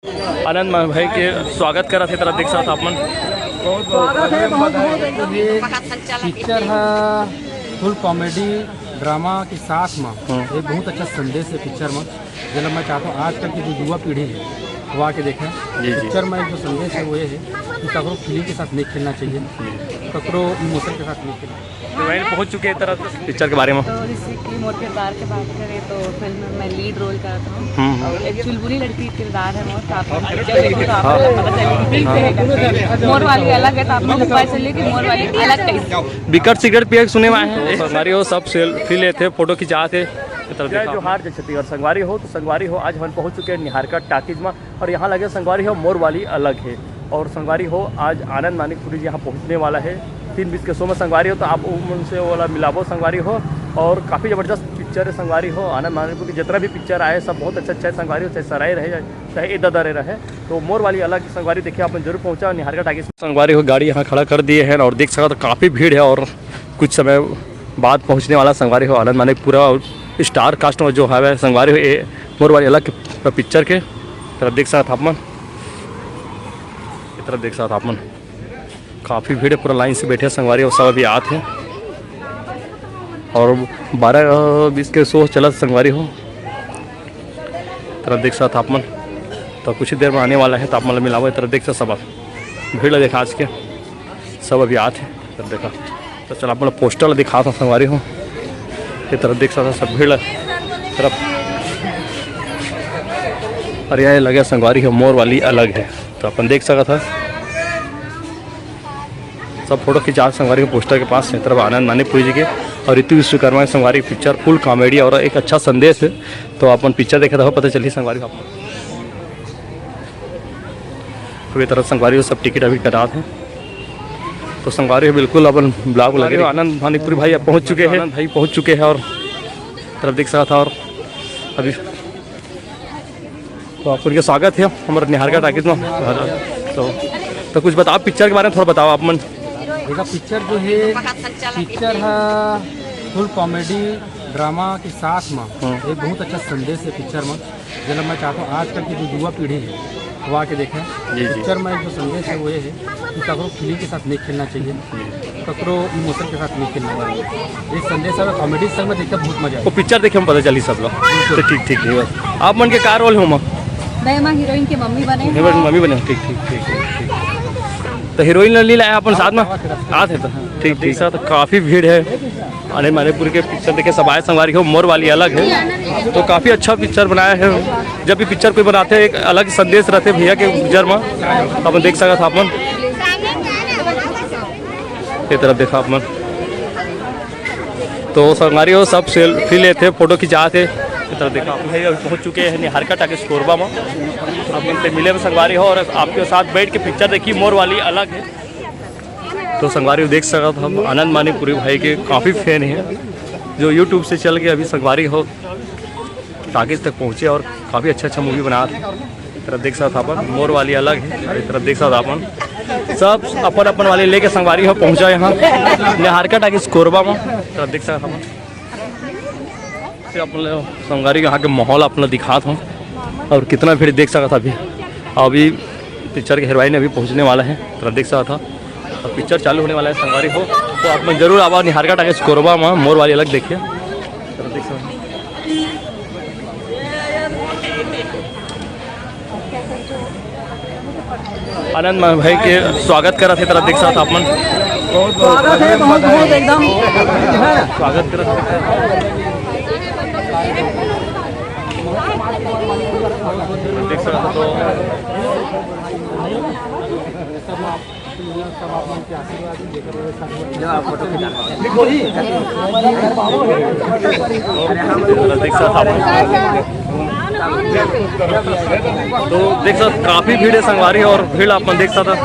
आनंद भाई के स्वागत करा थे तरह देख सकत आपमन। पिक्चर है फुल कॉमेडी ड्रामा के साथ में एक बहुत अच्छा संदेश है पिक्चर में। जो मैं चाहता हूँ आजकल की जो युवा पीढ़ी है वो आके देखें। पिक्चर में जो संदेश है वो ये है कि ककरो फीलिंग के साथ नहीं खेलना चाहिए, ककरो इमोशन के साथ नहीं खेलना। तो वहीं पहुँच चुके हैं तरह पिक्चर के बारे में। तो जैसे कि मोर किरदार की बात करें तो फिल्म में मैं लीड रोल करता हूँ। एक चुलबुली लड़की किरदार है मोर। तो आप पिक्चर देखो तो आपको पता चलेगी मोर वाली अलग है, तो आपको पता चले कि मोर वाली अलग टाइप। विकट सिगरेट पिए सुने हुए हैं संगवारी हो, सब सेल्फी लेते फोटो खिंचाते जो हार जैसे और संगवारी हो। तो संगवारी हो आज हम पहुंच चुके हैं निहारका टाकीज में और यहाँ लगे संगवारी हो मोर वाली अलग है। और संगवारी हो आज आनंद मानिकपुरी जी यहाँ पहुँचने वाला है 3:20 के शो में संगवारी हो। तो आप उनसे वाला मिलावो संगवारी हो। और काफ़ी ज़बरदस्त पिक्चर है संगवारी हो। आनंद मानिकपुर की जितना भी पिक्चर आए सब बहुत अच्छा अच्छा है। संगवारी हो चाहे सराय रहे चाहे इधर रहे, तो मोर वाली अलग संगवारी देखिए आपने जरूर पहुँचा निहारका टाकीज। संगवारी हो गाड़ी यहाँ खड़ा कर दिए हैं और देख सकते तो काफ़ी भीड़ है और कुछ समय बाद पहुँचने वाला संगवारी हो आनंद मानिकपुरा। और स्टार कास्ट में जो है संगवारी हो ये मोर वाली अलग पिक्चर के तरफ देख सकते आपमन। तरफ देख सकते आपमन काफ़ी भीड़ है, पूरा लाइन से बैठे संगवारी और सब अभी आते हैं। और 12:20 के शो चला संगवारी हो तरफ देख सकते आपमन। तो कुछ ही देर में आने वाला है तो आप मतलब मिलाओ तरफ देख सकते सब भीड़ देखा आज के सब अभी आते हैं तरफ देखा। तो चलो आप मतलब पोस्टर दिखा था संगवारी हो ये तरफ देख सकता सब भीड़ तरफ। और यह लगे संगवारी हो मोर वाली अलग है। तो अपन देख सका था सब फोटो खिंचा संगवारी के पोस्टर के पास है तरफ आनंद मानिकपुरी जी के और ऋतु विश्वकर्मा संगवारी पिक्चर फुल कॉमेडी और एक अच्छा संदेश है। तो अपन पिक्चर देखे था पता चली संगवारी को आपको। तो ये तरफ संगवारी को सब टिकट अभी करा थे। तो संगवारी बिल्कुल अपन ब्लॉग लगे आनंद मानिकपुरी भाई अब पहुँच चुके हैं। आनंद भाई पहुँच चुके हैं और तरफ देख सका था। और अभी तो आप उनके स्वागत है हमारे निहारका टाकीज में। तो कुछ बताओ पिक्चर के बारे में थोड़ा बताओ आप मन। देखा पिक्चर जो है पिक्चर है फुल कॉमेडी ड्रामा के साथ में एक बहुत अच्छा संदेश है पिक्चर में। जो मैं चाहता हूँ आजकल की जो युवा पीढ़ी है वो आके देखें। पिक्चर में जो संदेश है वो ये है कि ककरो फीलिंग के साथ नहीं खेलना चाहिए, ककरो इमोशन के साथ नहीं खेलना चाहिए। एक संदेश है कॉमेडी सर में देखकर बहुत मजा है। वो पिक्चर देखे हम पता चली सब लोग। तो ठीक है आप मन के कार रोल हो मैं हीरोइन की मम्मी बने। मम्मी बने ठीक। तो हीरोइन ले लाया अपन साथ में आते तो ठीक सर। तो काफ़ी भीड़ है आनंद मानिकपुरी के पिक्चर देखे सब आए संगवारी हो मोर वाली अलग है। तो काफ़ी अच्छा पिक्चर बनाया है। जब भी पिक्चर कोई बनाते हैं एक अलग संदेश रहते भैया के पिक्चर में अपन देख सका था अपन ये तरफ देखा अपन। तो संगवारी हो सब सेल्फी लेते फोटो खिंचाते तरफ देखा भाई अभी पहुँच चुके हैं निहारका टाकीज कोरबा में। अब उनसे मिले में संगवारी हो और आपके साथ बैठ के पिक्चर देखी मोर वाली अलग है। तो संगवारी देख सका था हम आनंद मानिकपुरी भाई के काफ़ी फैन हैं जो यूट्यूब से चल के अभी संगवारी हो टाकीज तक पहुँचे और काफ़ी अच्छा मूवी बना थे। तरफ देख सकता था अपन मोर वाली अलग है। तरफ देख सकता था अपन सब अपन वाले लेके संगवारी हो पहुँचा यहाँ निहारका टाकीज कोरबा में। तरफ देख सकता था अपन संगवारी यहाँ के माहौल अपना दिखा था और कितना भीड़ देख सका था। अभी पिक्चर के हीरोइन अभी पहुँचने वाला है तरफ देख सका था और पिक्चर चालू होने वाला है संगवारी हो। तो आप मैं जरूर आवा निहारका टाकीज कोरबा में मोर वाली अलग देखिए तरफ देख सकते। आनंद भाई के स्वागत करा थे तरफ देख सकते अपन एकदम स्वागत करा देख सकते। तो देख सकते काफ़ी भीड़ है संगवारी और भीड़ आप देख सकते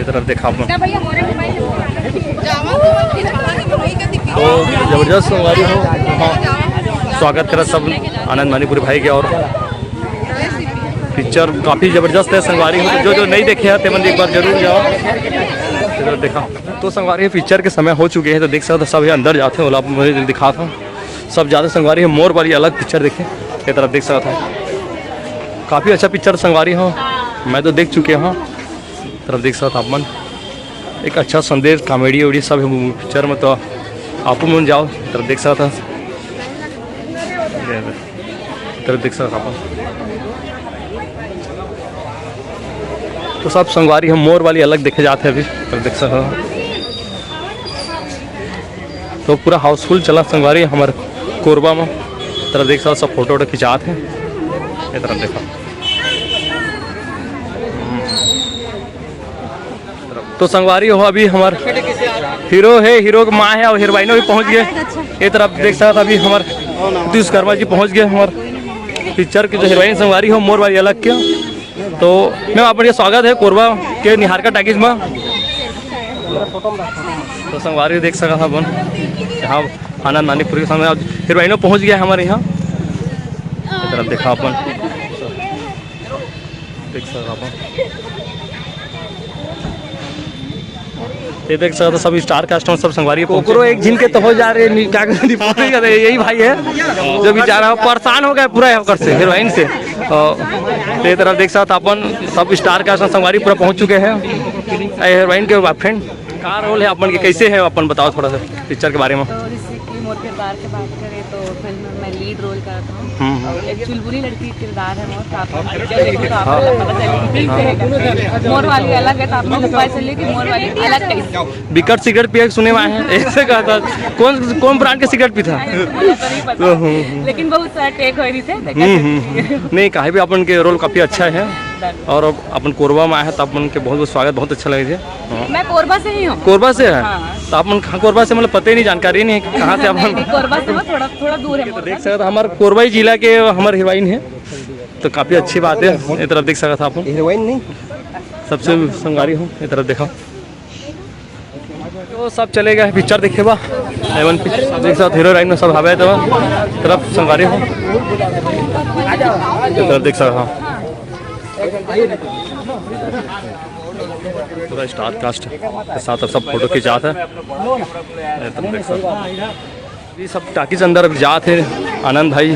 तरफ देखा अपन। तो जबरदस्त संगवारी हो स्वागत करा सब आनंद मानिकपुरी भाई के। और पिक्चर काफ़ी ज़बरदस्त है संगवारी हो। जो नहीं देखे हैं तेमन एक बार जरूर जाओ देखा। तो संगवारी पिक्चर के समय हो चुके हैं तो देख सकते सब अंदर जाते हैं। मुझे दिखा था सब ज़्यादा संगवारी है मोर वाली अलग पिक्चर देखें। ये तरफ देख सकता था। काफ़ी अच्छा पिक्चर संगवारी हो, मैं तो देख चुके हाँ। तरफ देख सकता अपन एक अच्छा संदेश कॉमेडी वॉमेडी सब है पिक्चर में, तो आप मन जाओ तरफ देख सकता था। तरफ देख सकता अपन तो सब संगवारी हम मोर वाली अलग देखे जाते हैं अभी। तरफ देख सकता तो पूरा हाउसफुल चला संगवारी हमारे कोरबा में। तरफ देख सकता सब फोटो वोटो खिंचाते हैं। ये तरफ देखा तो संगवारी हो अभी हमारे हीरो है, हीरो की माँ है और हीरोइनों भी पहुंच गए। ये तरफ देख सकता अभी हमारे विश्वकर्मा जी पहुंच गए हमारे पिक्चर की जो हीरोइन संगवारी हो मोर वाली अलग के। तो मैम आपका स्वागत है कोरबा के निहारका टॉकीज में। तो संगवारी देख सकता था अपन यहाँ आनंद नानीपुर के सामने हीरोइनों पहुँच गया हमारे यहाँ। तरफ देखा अपन देख सकता अपन ये देख सकता सब स्टार कास्ट में सब संगवारी कोकरो एक झिन के तो हो जा रहे क्या कर रहे यही भाई है जो बेचारा परेशान हो गया पूरा होकर से हीरोइन से। ये तरफ देख सकता अपन सब स्टार कास्ट में संगवारी पूरा पहुंच चुके हैं। हीरोइन के फ्रेंड का रोल है अपन के कैसे है अपन बताओ थोड़ा सा पिक्चर के बारे में। तो जैसे कि मोर किरदार की बात करें तो फिल्म में मैं लीड रोल करता हूँ और एक चुलबुली लड़की किरदार है मोर। तो आपको पिक्चर देखो तो आपको पता चलेगा मोर वाली अलग है, तो आपको पता चले कि मोर वाली अलग है। बिकट सिगरेट पिए सुने में आए हैं ऐसे कहा था। कौन ब्रांड के सिगरेट पीता नहीं पता, लेकिन बहुत सारा टेक हो रही थे। नहीं कहे भी अपन के रोल काफ़ी अच्छा है और अपन कोरबा में आए हैं तो अपन के बहुत बहुत स्वागत, बहुत अच्छा लगे थे। मैं कोरबा से ही हूँ। कोरबा से है हाँ। तो अपन कोरबा से मतलब पता ही नहीं, जानकारी नहीं है कहाँ से अपन। कोरबा से थोड़ा थोड़ा दूर है। तो देख सकते हमारे कोरबा ही जिला के हमारे हीरोइन है तो काफ़ी अच्छी बात है। ये तरफ देख सकता था अपन हीरोइन नहीं सबसे संगवारी हूँ। ये तरफ देखा तो सब चले गए पिक्चर देखे बा एवन पिक्चर देख सकते हीरोइन में सब हवे तो तरफ संगवारी हूँ। तरफ देख सकता पूरा स्टार कास्ट के साथ सब फोटो खिंचाते हैं। ये सब टाकीज अंदर अभी जाते हैं आनंद भाई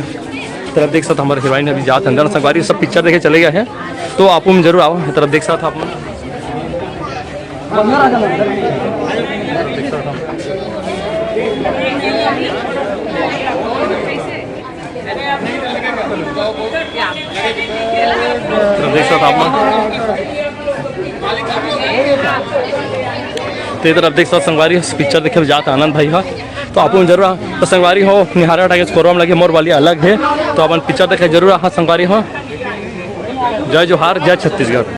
तरफ देख सकते हमारे हीरोइन अभी जाते अंदर संगवारी सब पिक्चर देखे चले गए हैं। तो आप में जरूर आओ तरफ देख सकता आप देख सकता तो तरफ देख सकते संगवारी पिक्चर देखे जाते आनंद भाई हाँ। तो आप जरूर तो संगवारी हो निहारा टाइगर कोरबा में लगे मोर वाली अलग है तो अपन पिक्चर देखे जरूर हाँ संगवारी हो। जय जोहार जय छत्तीसगढ़।